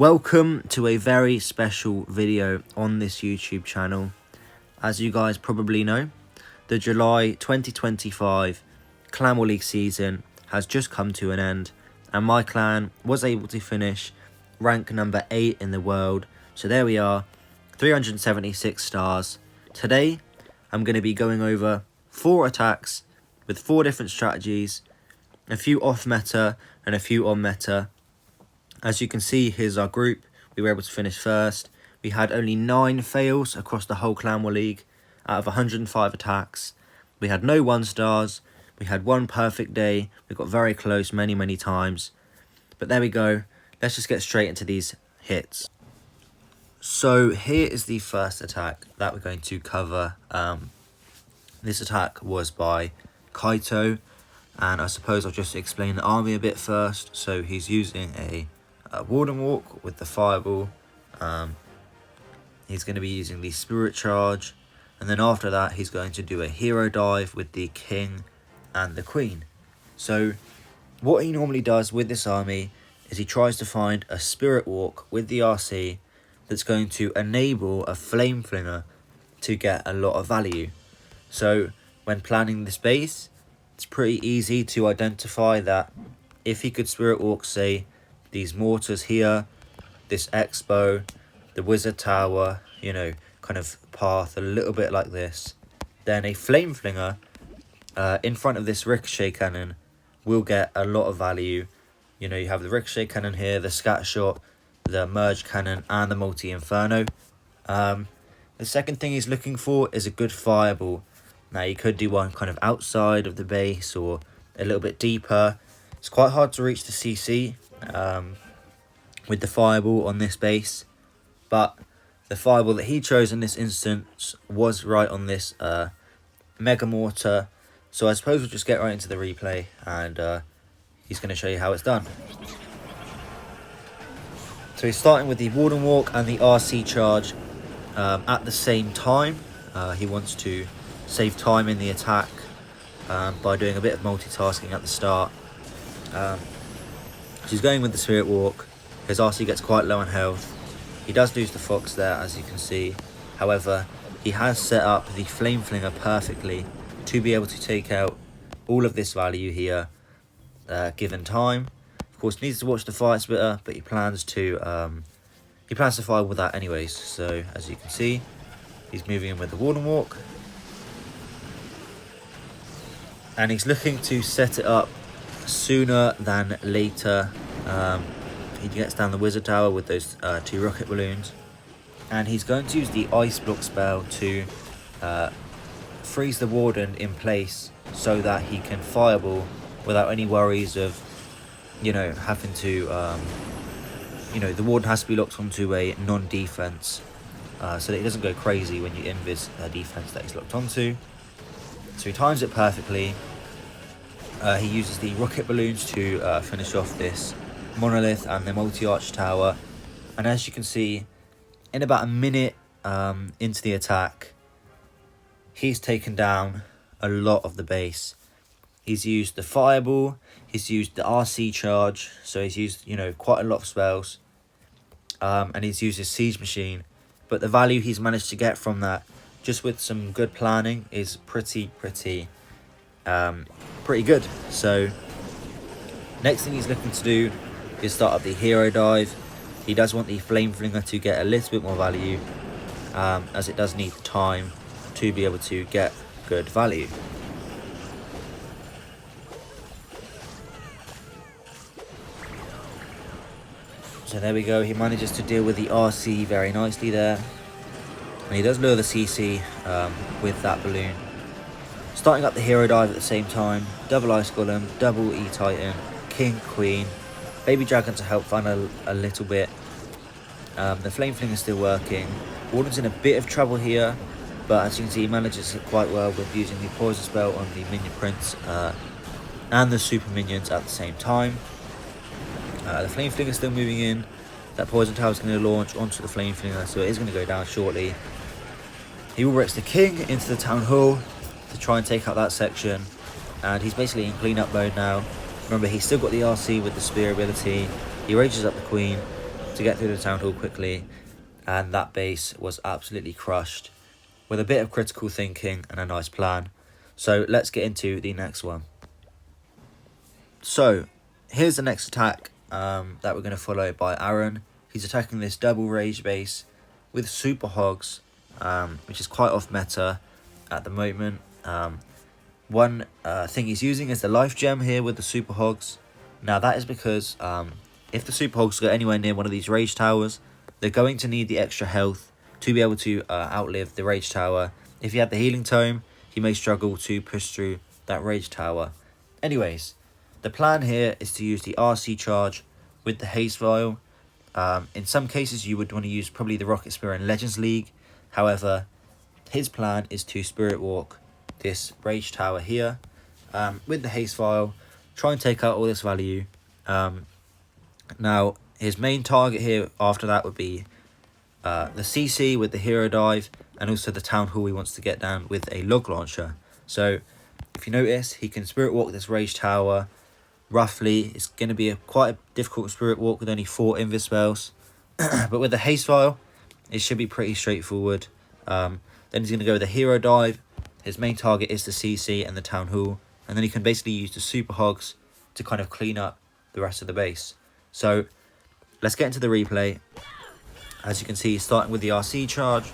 Welcome to a very special video on this YouTube channel. As you guys probably know, the July 2025 Clan War League season has just come to an end, and my clan was able to finish rank number 8 in the world. So there we are, 376 stars. Today, I'm going to be going over 4 attacks with 4 different strategies, a few off meta and a few on meta. As you can see, here's our group. We were able to finish first. We had only 9 fails across the whole Clan War League out of 105 attacks. We had no 1 stars. We had 1 perfect day. We got very close many times. But there we go. Let's just get straight into these hits. So here is the first attack that we're going to cover. This attack was by Kaito. And I suppose I'll just explain the army a bit first. So he's using a Warden Walk with the Fireball. He's going to be using the Spirit Charge. And then after that, he's going to do a Hero Dive with the King and the Queen. So what he normally does with this army is he tries to find a Spirit Walk with the RC that's going to enable a Flame Flinger to get a lot of value. So when planning this base, it's pretty easy to identify that if he could Spirit Walk, say, these mortars here, this Expo, the Wizard Tower, you know, kind of path a little bit like this, then a Flame Flinger in front of this Ricochet Cannon will get a lot of value. You know, you have the Ricochet Cannon here, the Scat Shot, the Merge Cannon, and the Multi-Inferno. The second thing he's looking for is a good Fireball. Now, you could do one kind of outside of the base or a little bit deeper. It's quite hard to reach the CC with the Fireball on this base, but the Fireball that he chose in this instance was right on this Mega Mortar. So I suppose we'll just get right into the replay, and he's going to show you how it's done. So he's starting with the Warden Walk and the RC Charge at the same time. He wants to save time in the attack by doing a bit of multitasking at the start. He's going with the Spirit Walk. His RC gets quite low on health. He does lose the Fox there, as you can see. However, he has set up the Flame Flinger perfectly to be able to take out all of this value here, given time. Of course, needs to watch the Fire Splitter, but he plans to fire with that anyways. So as you can see, he's moving in with the Warden Walk, and he's looking to set it up sooner than later. He gets down the Wizard Tower with those 2 rocket balloons, and he's going to use the Ice Block spell to freeze the Warden in place so that he can Fireball without any worries of, you know, having to, you know, the Warden has to be locked onto a non-defense so that he doesn't go crazy when you invis a defense that he's locked onto. So he times it perfectly. He uses the rocket balloons to finish off this Monolith and the Multi-Arch Tower. And as you can see, in about a minute into the attack, he's taken down a lot of the base. He's used the Fireball, he's used the RC Charge, so he's used, you know, quite a lot of spells. And he's used his Siege Machine. But the value he's managed to get from that, just with some good planning, is pretty good. So next thing he's looking to do is start up the Hero Dive. He does want the Flame Flinger to get a little bit more value, as it does need time to be able to get good value. So there we go, he manages to deal with the RC very nicely there, and he does lure the CC with that balloon. Starting up the Hero Dive at the same time, double Ice Golem, double E-Titan, King, Queen, Baby Dragon to help fund a little bit. The Flame Flinger is still working. Warden's in a bit of trouble here, but as you can see, he manages it quite well with using the Poison spell on the Minion Prince and the Super Minions at the same time. The Flame Flinger is still moving in. That Poison Tower is going to launch onto the Flame Flinger, so it is going to go down shortly. He will Rex the King into the Town Hall to try and take out that section, and he's basically in cleanup mode now. Remember, he's still got the RC with the Spear ability. He rages up the Queen, to get through the town hall quickly, and that base was absolutely crushed with a bit of critical thinking and a nice plan. So let's get into the next one. So here's the next attack that we're going to follow by Aaron. He's attacking this double rage base with Superhogs, which is quite off meta at the moment. One thing he's using is the life gem here with the Superhogs. Now that is because if the Superhogs go anywhere near one of these rage towers, they're going to need the extra health to be able to outlive the rage tower. If you have the healing tome, he may struggle to push through that rage tower. Anyways, the plan here is to use the RC charge with the haste vial. In some cases you would want to use probably the Rocket Spear in Legends League. However, his plan is to Spirit Walk this rage tower here with the haste vial, try and take out all this value. Now his main target here after that would be the CC with the hero dive, and also the town hall he wants to get down with a log launcher. So if you notice, he can Spirit Walk this rage tower. Roughly, it's going to be quite a difficult Spirit Walk with only 4 invis spells. But with the haste vial, it should be pretty straightforward. Then he's going to go with the hero dive. His main target is the CC and the town hall. And then he can basically use the Superhogs to kind of clean up the rest of the base. So let's get into the replay. As you can see, he's starting with the RC charge,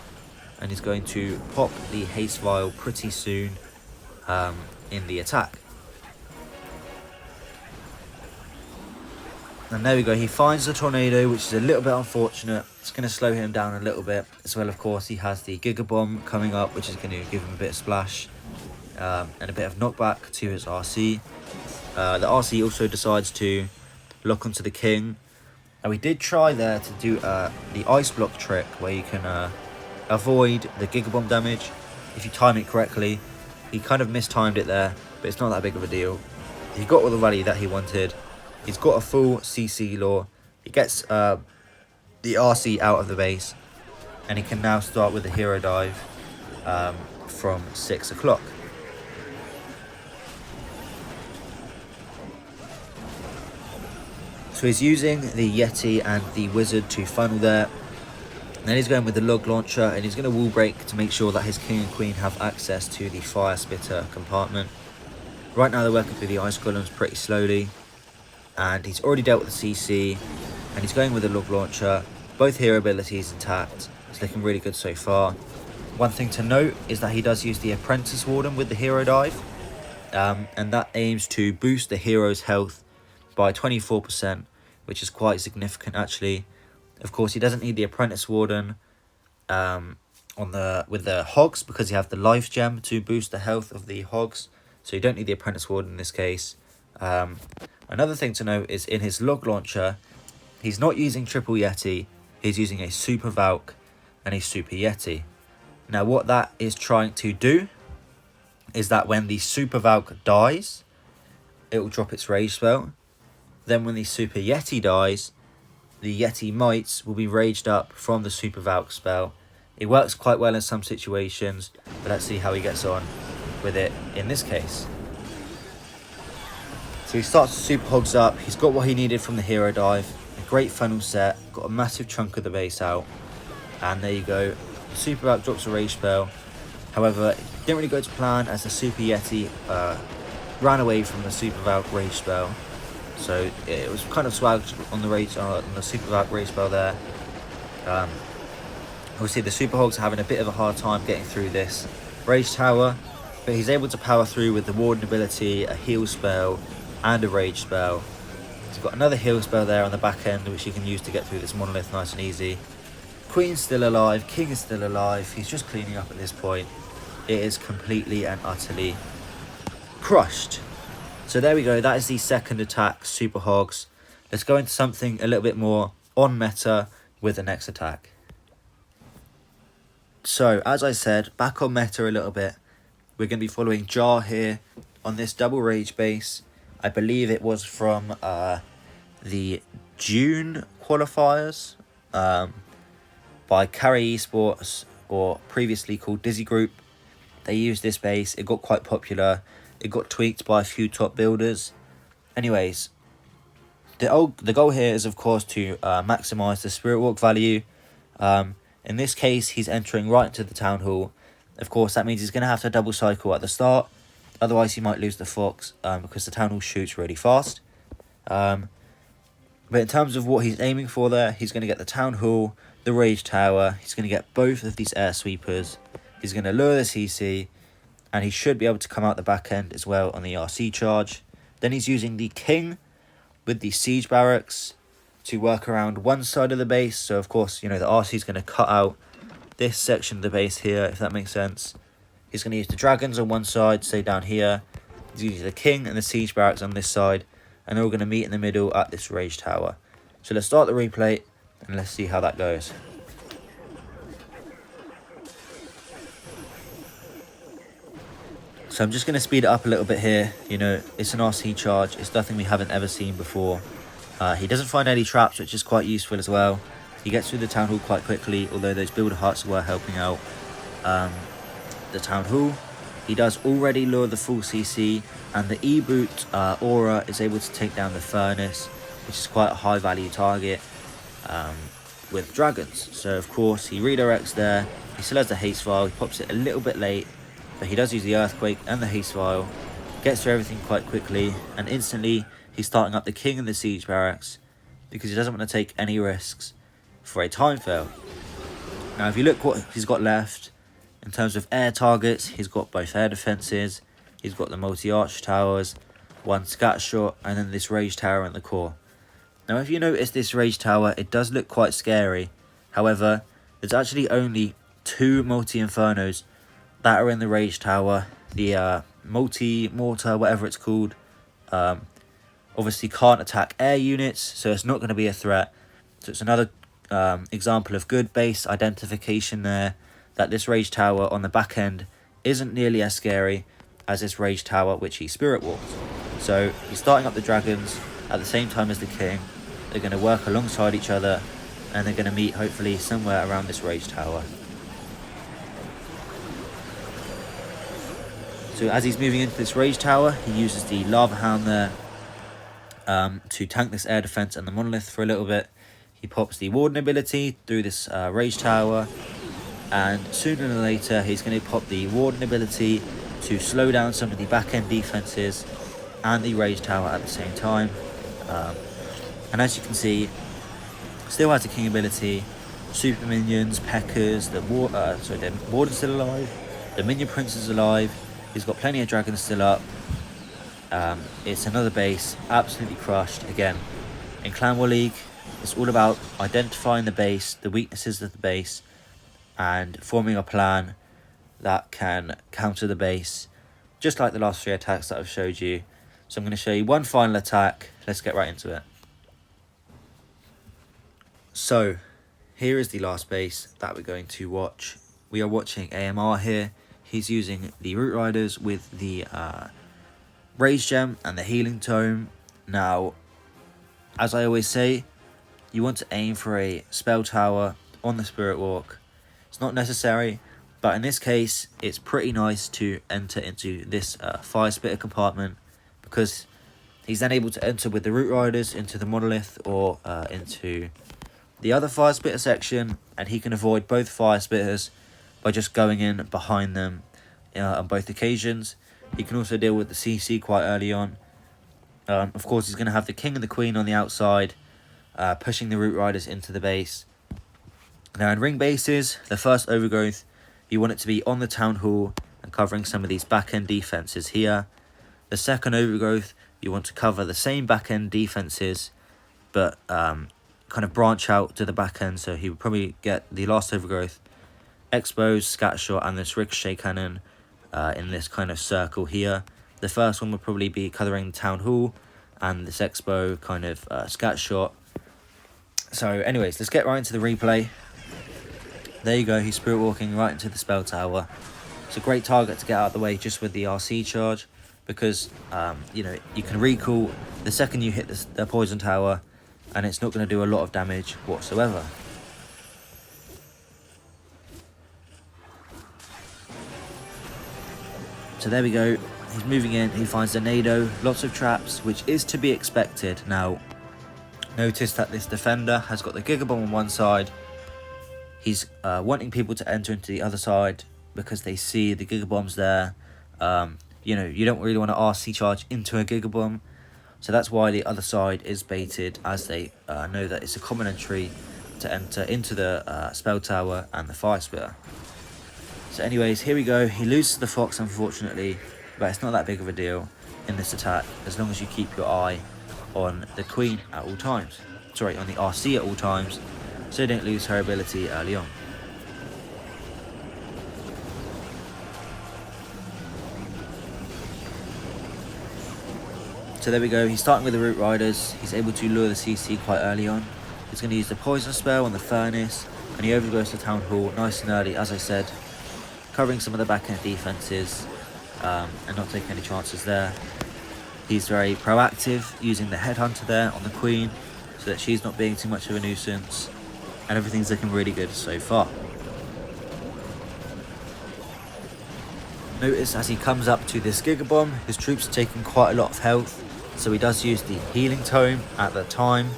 and he's going to pop the haste vial pretty soon in the attack. And there we go, he finds the tornado, which is a little bit unfortunate. It's going to slow him down a little bit. As well, of course, he has the Giga Bomb coming up, which is going to give him a bit of splash and a bit of knockback to his RC. The RC also decides to lock onto the king. And we did try there to do the ice block trick, where you can avoid the Giga Bomb damage if you time it correctly. He kind of mistimed it there, but it's not that big of a deal. He got all the value that he wanted. He's got a full CC lore. He gets the RC out of the base, and he can now start with the hero dive from 6 o'clock. So he's using the Yeti and the Wizard to funnel there. And then he's going with the log launcher, and he's going to wall break to make sure that his king and queen have access to the fire spitter compartment. Right now they're working through the ice columns pretty slowly. And he's already dealt with the CC, and he's going with the log launcher. Both hero abilities intact. It's looking really good so far. One thing to note is that he does use the Apprentice Warden with the hero dive, and that aims to boost the hero's health by 24%, which is quite significant actually. Of course, he doesn't need the Apprentice Warden with the hogs, because you have the life gem to boost the health of the hogs, so you don't need the Apprentice Warden in this case. Another thing to note is in his log launcher, he's not using Triple Yeti, he's using a Super Valk and a Super Yeti. Now what that is trying to do is that when the Super Valk dies, it will drop its rage spell. Then when the Super Yeti dies, the Yeti mites will be raged up from the Super Valk spell. It works quite well in some situations, but let's see how he gets on with it in this case. So he starts to Super Hogs up. He's got what he needed from the hero dive. A great funnel set. Got a massive chunk of the base out. And there you go. Super Valk drops a rage spell. However, it didn't really go to plan, as the Super Yeti ran away from the Super Valk rage spell. So it was kind of swagged on the Super Valk rage spell there. Obviously the Super Hogs are having a bit of a hard time getting through this rage tower, but he's able to power through with the Warden ability, a heal spell, and a rage spell. He's got another heal spell there on the back end, which he can use to get through this monolith nice and easy. Queen's still alive, King is still alive. He's just cleaning up at this point. It is completely and utterly crushed. So there we go, that is the second attack, Super Hogs. Let's go into something a little bit more on meta with the next attack. So, as I said, back on meta a little bit. We're going to be following Jar here on this double rage base. I believe it was from the June qualifiers by Carry Esports, or previously called Dizzy Group. They used this base, it got quite popular. It got tweaked by a few top builders. Anyways, The goal here is, of course, to maximise the Spirit Walk value. In this case, he's entering right into the Town Hall. Of course, that means he's going to have to double cycle at the start. Otherwise, he might lose the Fox because the Town Hall shoots really fast. But in terms of what he's aiming for there, he's going to get the Town Hall, the Rage Tower. He's going to get both of these air sweepers. He's going to lure the CC. And he should be able to come out the back end as well on the RC charge. Then he's using the King with the Siege Barracks to work around one side of the base. So, of course, you know, the RC is going to cut out this section of the base here, if that makes sense. He's going to use the Dragons on one side, say down here. He's using the King and the Siege Barracks on this side. And they're all going to meet in the middle at this Rage Tower. So let's start the replay and let's see how that goes. So I'm just going to speed it up a little bit here. You know, it's an RC charge. It's nothing we haven't ever seen before. He doesn't find any traps, which is quite useful as well. He gets through the Town Hall quite quickly, although those builder huts were helping out the Town Hall. He does already lure the full CC, and the E-Boot Aura is able to take down the Furnace, which is quite a high value target with Dragons. So of course he redirects there. He still has the Haste Vial. He pops it a little bit late, but he does use the Earthquake and the Haste Vial. Gets through everything quite quickly, and instantly he's starting up the King and the Siege Barracks because he doesn't want to take any risks for a time fail. Now if you look what he's got left in terms of air targets, he's got both air defences, he's got the multi-arch towers, one scat shot, and then this Rage Tower in the core. Now if you notice this Rage Tower, it does look quite scary. However, there's actually only 2 multi-infernos that are in the Rage Tower. The multi-mortar, whatever it's called, obviously can't attack air units, so it's not going to be a threat. So it's another example of good base identification there, that this Rage Tower on the back end isn't nearly as scary as this Rage Tower which he Spirit Walks. So he's starting up the Dragons at the same time as the King. They're going to work alongside each other, and they're going to meet hopefully somewhere around this Rage Tower. So as he's moving into this Rage Tower, he uses the Lava Hound there to tank this air defense and the Monolith for a little bit. He pops the Warden ability through this Rage Tower, and sooner than later he's going to pop the Warden ability to slow down some of the back end defenses and the Rage Tower at the same time. And as you can see, still has the King ability, super minions, Peckers, the Warden's still alive, the Minion Prince is alive. He's got plenty of Dragons still up. It's another base, absolutely crushed. Again, in Clan War League, it's all about identifying the base, the weaknesses of the base, and forming a plan that can counter the base, just like the last 3 attacks that I've showed you. So I'm going to show you one final attack. Let's get right into it. So, here is the last base that we're going to watch. We are watching AMR here. He's using the Root Riders with the Rage Gem and the Healing Tome. Now, as I always say, you want to aim for a Spell Tower on the Spirit Walk. It's not necessary, but in this case, it's pretty nice to enter into this Fire Spitter compartment, because he's then able to enter with the Root Riders into the Monolith or into the other Fire Spitter section, and he can avoid both Fire Spitters by just going in behind them on both occasions. He can also deal with the CC quite early on. Of course, he's going to have the King and the Queen on the outside, pushing the Root Riders into the base. Now in ring bases, the first overgrowth, you want it to be on the Town Hall and covering some of these back-end defenses here. The second overgrowth, you want to cover the same back-end defenses, but kind of branch out to the back end, so he would probably get the last overgrowth, Expose, Scat Shot, and this Ricochet Cannon in this kind of circle here. The first one would probably be covering the Town Hall, and this Expo kind of Scat Shot. So anyways, let's get right into the replay. There you go, he's Spirit Walking right into the Spell Tower. It's a great target to get out of the way just with the RC charge, because you know, you can recall the second you hit the Poison Tower, and it's not going to do a lot of damage whatsoever. So there we go, he's moving in, he finds the Nado, lots of traps, which is to be expected. Now, Notice that this defender has got the Giga Bomb on one side. He's wanting people to enter into the other side because they see the Giga Bombs there. You know, you don't really want to RC charge into a Giga Bomb. So that's why the other side is baited, as they know that it's a common entry to enter into the Spell Tower and the Fire Spitter. So anyways, here we go. He loses the Fox, unfortunately, but it's not that big of a deal in this attack, as long as you keep your eye on the Queen at all times. Sorry, on the RC at all times, so you don't lose her ability early on. So there we go, he's starting with the Root Riders. He's able to lure the CC quite early on. He's going to use the Poison Spell on the Furnace, and he overgoes to Town Hall nice and early, as I said, covering some of the back-end defences and not taking any chances there. He's very proactive, using the Headhunter there on the Queen, so that she's not being too much of a nuisance, and everything's looking really good so far. Notice as he comes up to this Giga Bomb, his troops are taking quite a lot of health, so he does use the Healing Tome at that time.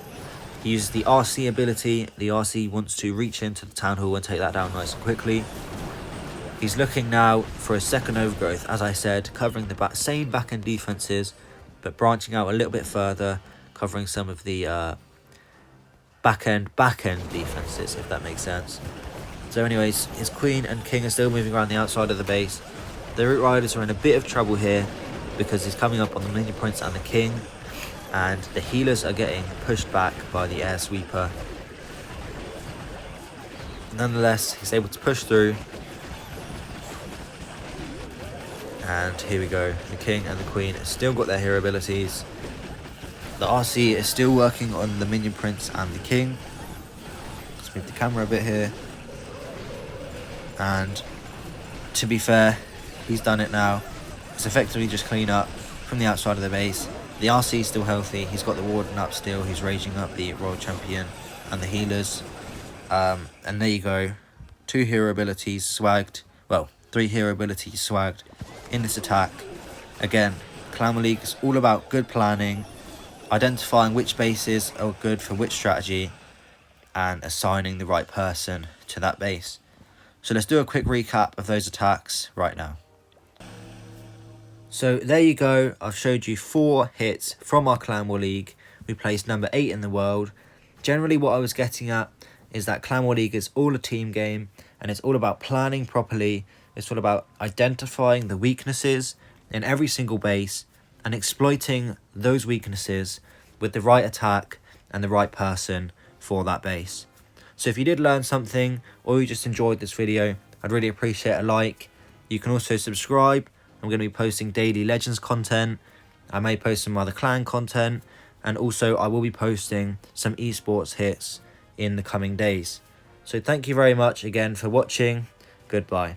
He uses the RC ability. The RC wants to reach into the Town Hall and take that down nice and quickly. He's looking now for a second overgrowth, as I said, covering the same back-end defences, but branching out a little bit further, covering some of the back-end defences, if that makes sense. So anyways, his Queen and King are still moving around the outside of the base. The Root Riders are in a bit of trouble here, because he's coming up on the Minion Prince and the King, and the healers are getting pushed back by the Air Sweeper. Nonetheless, he's able to push through. And here we go, the King and the Queen have still got their hero abilities. The RC is still working on the Minion Prince and the King. Let's move the camera a bit here. And to be fair, he's done it now. It's effectively just clean up from the outside of the base. The RC is still healthy. He's got the Warden up still. He's raging up the Royal Champion and the healers. And there you go. 2 hero abilities swagged. Well, 3 hero abilities swagged in this attack. Again, Clan League is all about good planning, identifying which bases are good for which strategy, and assigning the right person to that base. So let's do a quick recap of those attacks right now. So there you go, I've showed you 4 hits from our Clan War League. We placed number 8 in the world. Generally what I was getting at is that Clan War League is all a team game, and it's all about planning properly. It's all about identifying the weaknesses in every single base and exploiting those weaknesses with the right attack and the right person for that base. So if you did learn something, or you just enjoyed this video, I'd really appreciate a like. You can also subscribe. I'm going to be posting daily Legends content. I may post some other clan content, and also I will be posting some esports hits in the coming days. So thank you very much again for watching. Goodbye.